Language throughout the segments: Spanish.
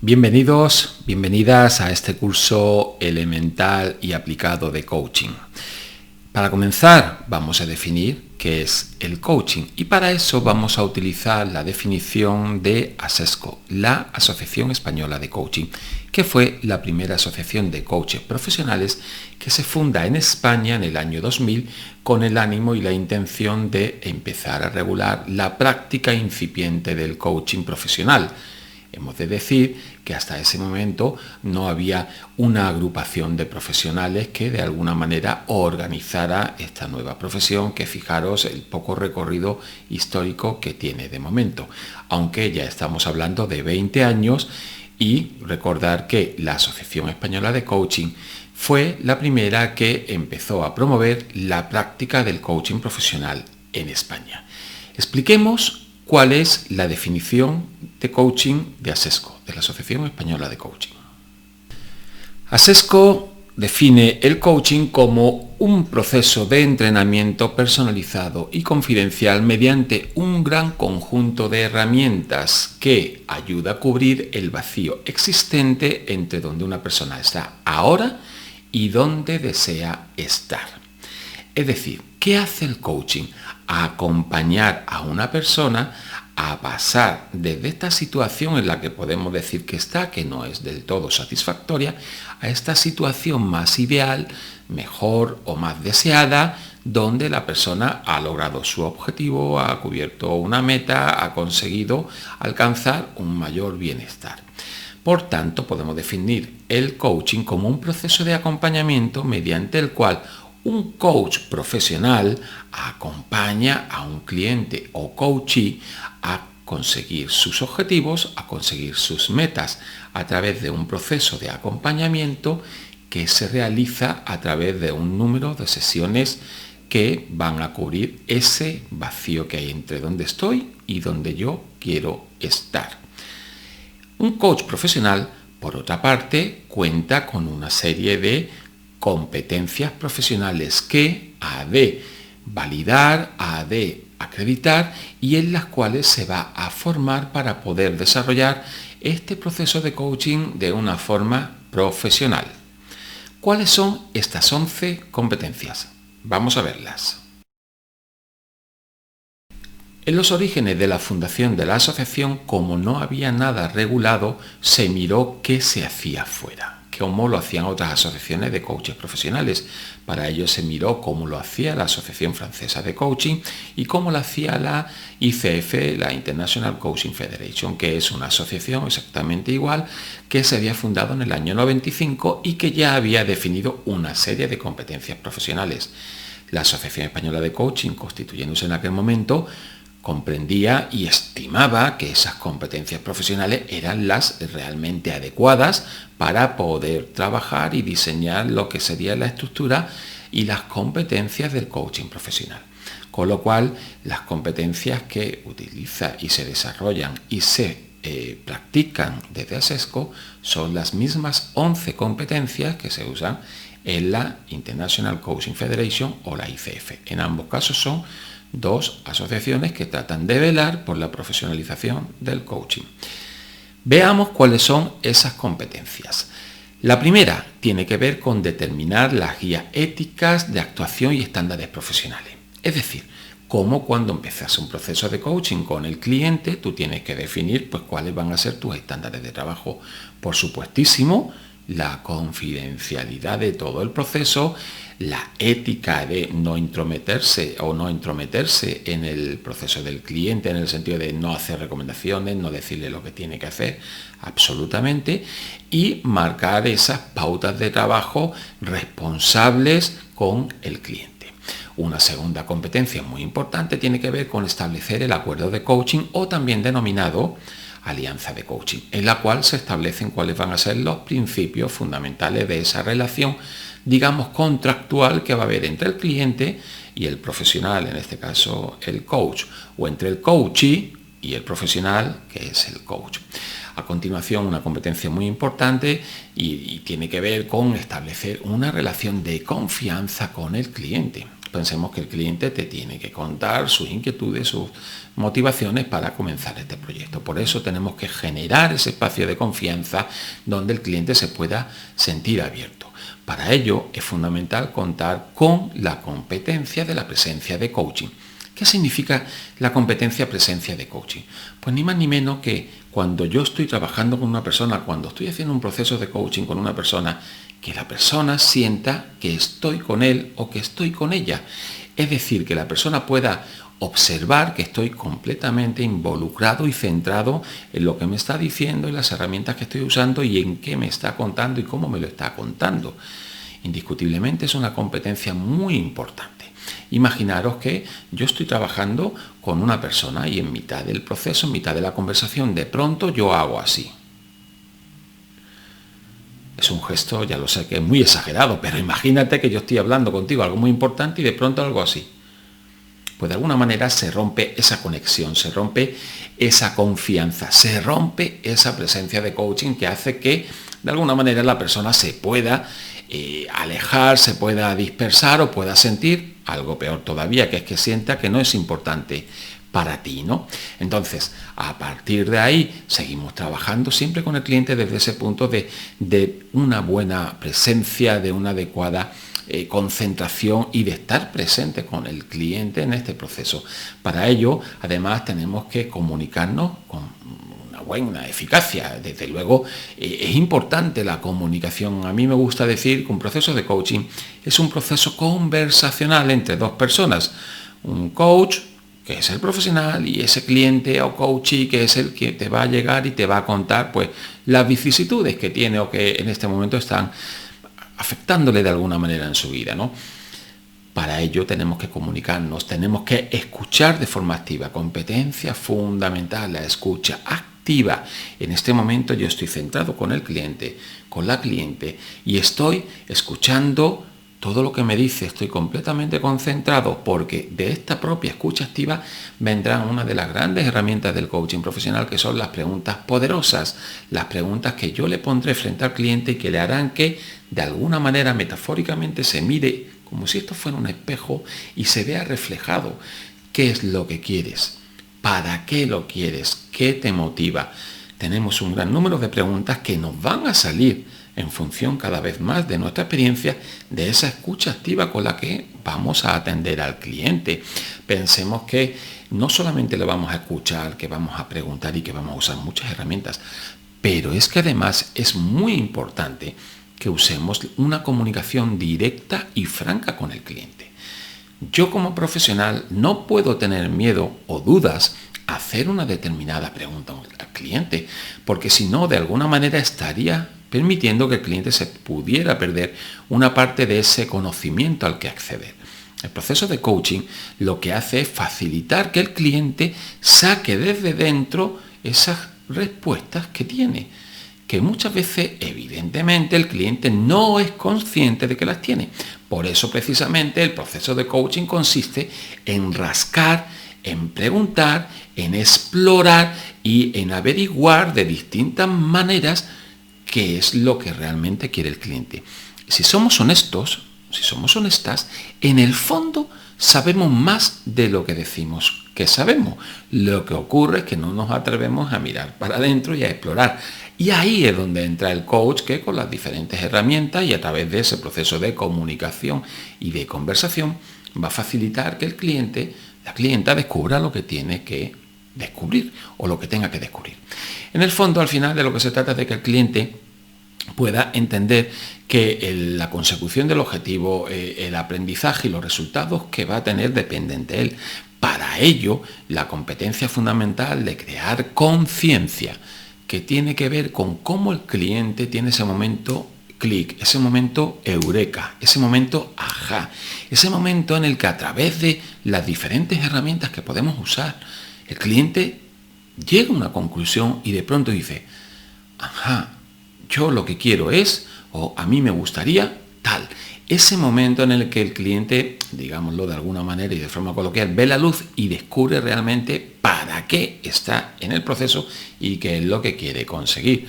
Bienvenidos, bienvenidas a este curso elemental y aplicado de coaching. Para comenzar, vamos a definir qué es el coaching y para eso vamos a utilizar la definición de ASESCO, la Asociación Española de Coaching, que fue la primera asociación de coaches profesionales que se funda en España en el año 2000 con el ánimo y la intención de empezar a regular la práctica incipiente del coaching profesional. Hemos de decir que hasta ese momento no había una agrupación de profesionales que de alguna manera organizara esta nueva profesión, que fijaros el poco recorrido histórico que tiene de momento, aunque ya estamos hablando de 20 años y recordar que la Asociación Española de Coaching fue la primera que empezó a promover la práctica del coaching profesional en España. Expliquemos ¿cuál es la definición de coaching de ASESCO, de la Asociación Española de Coaching? ASESCO define el coaching como un proceso de entrenamiento personalizado y confidencial mediante un gran conjunto de herramientas que ayuda a cubrir el vacío existente entre donde una persona está ahora y donde desea estar. Es decir, ¿qué hace el coaching? Acompañar a una persona a pasar desde esta situación en la que podemos decir que está, que no es del todo satisfactoria, a esta situación más ideal, mejor o más deseada, donde la persona ha logrado su objetivo, ha cubierto una meta, ha conseguido alcanzar un mayor bienestar. Por tanto, podemos definir el coaching como un proceso de acompañamiento mediante el cual un coach profesional acompaña a un cliente o coachee a conseguir sus objetivos, a conseguir sus metas a través de un proceso de acompañamiento que se realiza a través de un número de sesiones que van a cubrir ese vacío que hay entre donde estoy y donde yo quiero estar. Un coach profesional, por otra parte, cuenta con una serie de competencias profesionales que ha de validar, ha de acreditar y en las cuales se va a formar para poder desarrollar este proceso de coaching de una forma profesional. ¿Cuáles son estas 11 competencias? Vamos a verlas. En los orígenes de la fundación de la asociación, como no había nada regulado, se miró qué se hacía fuera, cómo lo hacían otras asociaciones de coaches profesionales. Para ello se miró cómo lo hacía la Asociación Francesa de Coaching y cómo lo hacía la ICF, la International Coaching Federation, que es una asociación exactamente igual que se había fundado en el año 95 y que ya había definido una serie de competencias profesionales. La Asociación Española de Coaching, constituyéndose en aquel momento, comprendía y estimaba que esas competencias profesionales eran las realmente adecuadas para poder trabajar y diseñar lo que sería la estructura y las competencias del coaching profesional. Con lo cual, las competencias que utiliza y se desarrollan y se practican desde ASESCO son las mismas 11 competencias que se usan en la International Coaching Federation o la ICF. En ambos casos son dos asociaciones que tratan de velar por la profesionalización del coaching. Veamos cuáles son esas competencias. La primera tiene que ver con determinar las guías éticas de actuación y estándares profesionales. Es decir, cómo cuando empiezas un proceso de coaching con el cliente, tú tienes que definir cuáles van a ser tus estándares de trabajo. Por supuestísimo, la confidencialidad de todo el proceso, la ética de no intrometerse en el proceso del cliente, en el sentido de no hacer recomendaciones, no decirle lo que tiene que hacer, absolutamente, y marcar esas pautas de trabajo responsables con el cliente. Una segunda competencia muy importante tiene que ver con establecer el acuerdo de coaching o también denominado alianza de coaching, en la cual se establecen cuáles van a ser los principios fundamentales de esa relación, digamos, contractual que va a haber entre el cliente y el profesional, en este caso el coach, o entre el coachee y el profesional, que es el coach. A continuación, una competencia muy importante y tiene que ver con establecer una relación de confianza con el cliente. pensemos que el cliente te tiene que contar sus inquietudes, sus motivaciones para comenzar este proyecto. Por eso tenemos que generar ese espacio de confianza donde el cliente se pueda sentir abierto. Para ello es fundamental contar con la competencia de la presencia de coaching. ¿Qué significa la competencia presencia de coaching? Pues ni más ni menos que cuando yo estoy trabajando con una persona, cuando estoy haciendo un proceso de coaching con una persona, que la persona sienta que estoy con él o que estoy con ella. Es decir, que la persona pueda observar que estoy completamente involucrado y centrado en lo que me está diciendo, en las herramientas que estoy usando y en qué me está contando y cómo me lo está contando. Indiscutiblemente es una competencia muy importante. Imaginaros que yo estoy trabajando con una persona y en mitad del proceso, en mitad de la conversación, de pronto yo hago así. Es un gesto, ya lo sé que es muy exagerado, pero imagínate que yo estoy hablando contigo algo muy importante y de pronto algo así. Pues de alguna manera se rompe esa conexión, se rompe esa confianza, se rompe esa presencia de coaching que hace que de alguna manera la persona se pueda alejar, se pueda dispersar o pueda sentir algo peor todavía, que es que sienta que no es importante para ti, ¿no? Entonces, a partir de ahí, seguimos trabajando siempre con el cliente desde ese punto de una buena presencia, de una adecuada concentración y de estar presente con el cliente en este proceso. Para ello, además, tenemos que comunicarnos con una buena eficacia. Desde luego, es importante la comunicación. A mí me gusta decir que un proceso de coaching es un proceso conversacional entre dos personas. Un coach, que es el profesional, y ese cliente o coachee, que es el que te va a llegar y te va a contar pues las vicisitudes que tiene o que en este momento están afectándole de alguna manera en su vida, ¿no? Para ello tenemos que comunicarnos, tenemos que escuchar de forma activa. Competencia fundamental, la escucha activa. En este momento yo estoy centrado con el cliente, con la cliente, y estoy escuchando todo lo que me dice, estoy completamente concentrado, porque de esta propia escucha activa vendrán una de las grandes herramientas del coaching profesional, que son las preguntas poderosas, las preguntas que yo le pondré frente al cliente y que le harán que de alguna manera metafóricamente se mire como si esto fuera un espejo y se vea reflejado qué es lo que quieres, para qué lo quieres, qué te motiva. Tenemos un gran número de preguntas que nos van a salir en función cada vez más de nuestra experiencia, de esa escucha activa con la que vamos a atender al cliente. Pensemos que no solamente le vamos a escuchar, que vamos a preguntar y que vamos a usar muchas herramientas, pero es que además es muy importante que usemos una comunicación directa y franca con el cliente. Yo como profesional no puedo tener miedo o dudas a hacer una determinada pregunta al cliente, porque si no, de alguna manera estaría permitiendo que el cliente se pudiera perder una parte de ese conocimiento al que acceder. El proceso de coaching lo que hace es facilitar que el cliente saque desde dentro esas respuestas que tiene, que muchas veces evidentemente el cliente no es consciente de que las tiene. Por eso precisamente el proceso de coaching consiste en rascar, en preguntar, en explorar y en averiguar de distintas maneras qué es lo que realmente quiere el cliente. Si somos honestos, si somos honestas, en el fondo sabemos más de lo que decimos que sabemos. Lo que ocurre es que no nos atrevemos a mirar para adentro y a explorar. Y ahí es donde entra el coach, que con las diferentes herramientas y a través de ese proceso de comunicación y de conversación va a facilitar que el cliente, la clienta, descubra lo que tiene que descubrir o lo que tenga que descubrir. En el fondo, al final, de lo que se trata es de que el cliente pueda entender que la consecución del objetivo, el aprendizaje y los resultados que va a tener dependen de él. Para ello, la competencia fundamental de crear conciencia, que tiene que ver con cómo el cliente tiene ese momento clic, ese momento eureka, ese momento ajá, ese momento en el que a través de las diferentes herramientas que podemos usar, el cliente llega a una conclusión y de pronto dice, ajá, yo lo que quiero es, o a mí me gustaría tal. Ese momento en el que el cliente, digámoslo de alguna manera y de forma coloquial, ve la luz y descubre realmente para qué está en el proceso y qué es lo que quiere conseguir.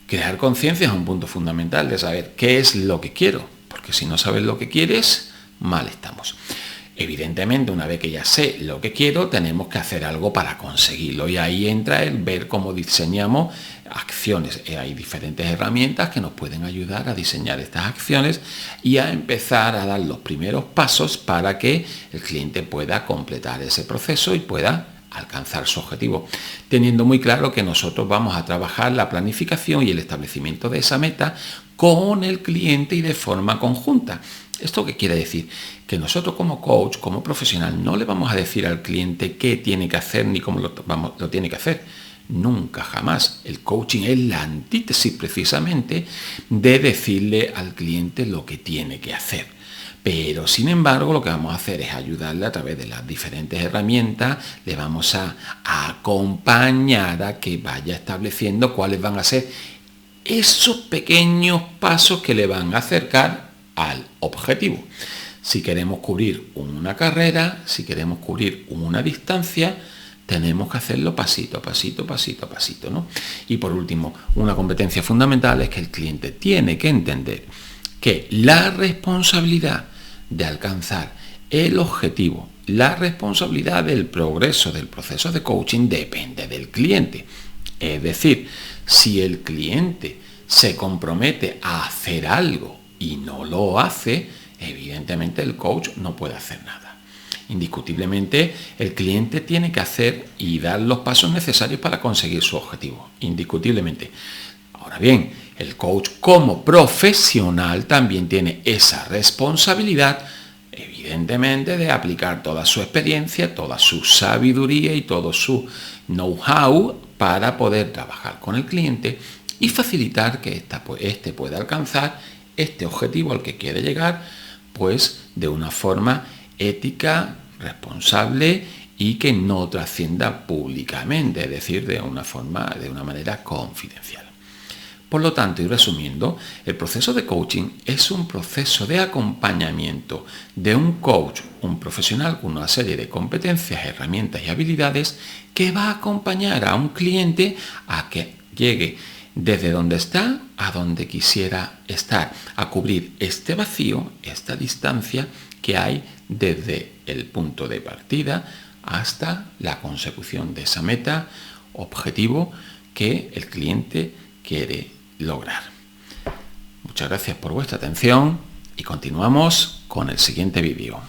Crear conciencia es un punto fundamental de saber qué es lo que quiero, porque si no sabes lo que quieres, mal estamos. Evidentemente, una vez que ya sé lo que quiero, tenemos que hacer algo para conseguirlo. Y ahí entra el ver cómo diseñamos acciones. Hay diferentes herramientas que nos pueden ayudar a diseñar estas acciones y a empezar a dar los primeros pasos para que el cliente pueda completar ese proceso y pueda alcanzar su objetivo, teniendo muy claro que nosotros vamos a trabajar la planificación y el establecimiento de esa meta con el cliente y de forma conjunta. ¿Esto qué quiere decir? Que nosotros como coach, como profesional, no le vamos a decir al cliente qué tiene que hacer ni cómo lo tiene que hacer. Nunca, jamás. El coaching es la antítesis precisamente de decirle al cliente lo que tiene que hacer. Pero, sin embargo, lo que vamos a hacer es ayudarle a través de las diferentes herramientas, le vamos a acompañar a que vaya estableciendo cuáles van a ser esos pequeños pasos que le van a acercar al objetivo. Si queremos cubrir una carrera, si queremos cubrir una distancia, tenemos que hacerlo pasito a pasito, pasito a pasito, ¿no? Y por último, una competencia fundamental es que el cliente tiene que entender que la responsabilidad de alcanzar el objetivo, la responsabilidad del progreso del proceso de coaching depende del cliente. Es decir, si el cliente se compromete a hacer algo y no lo hace, evidentemente el coach no puede hacer nada. Indiscutiblemente, el cliente tiene que hacer y dar los pasos necesarios para conseguir su objetivo. Indiscutiblemente. Ahora bien, el coach como profesional también tiene esa responsabilidad, evidentemente, de aplicar toda su experiencia, toda su sabiduría y todo su know-how para poder trabajar con el cliente y facilitar que éste pueda alcanzar este objetivo al que quiere llegar, pues de una forma ética, responsable y que no trascienda públicamente, es decir, de una manera confidencial. Por lo tanto, y resumiendo, el proceso de coaching es un proceso de acompañamiento de un coach, un profesional con una serie de competencias, herramientas y habilidades que va a acompañar a un cliente a que llegue desde donde está a donde quisiera estar, a cubrir este vacío, esta distancia que hay desde el punto de partida hasta la consecución de esa meta, objetivo que el cliente quiere lograr. Muchas gracias por vuestra atención y continuamos con el siguiente vídeo.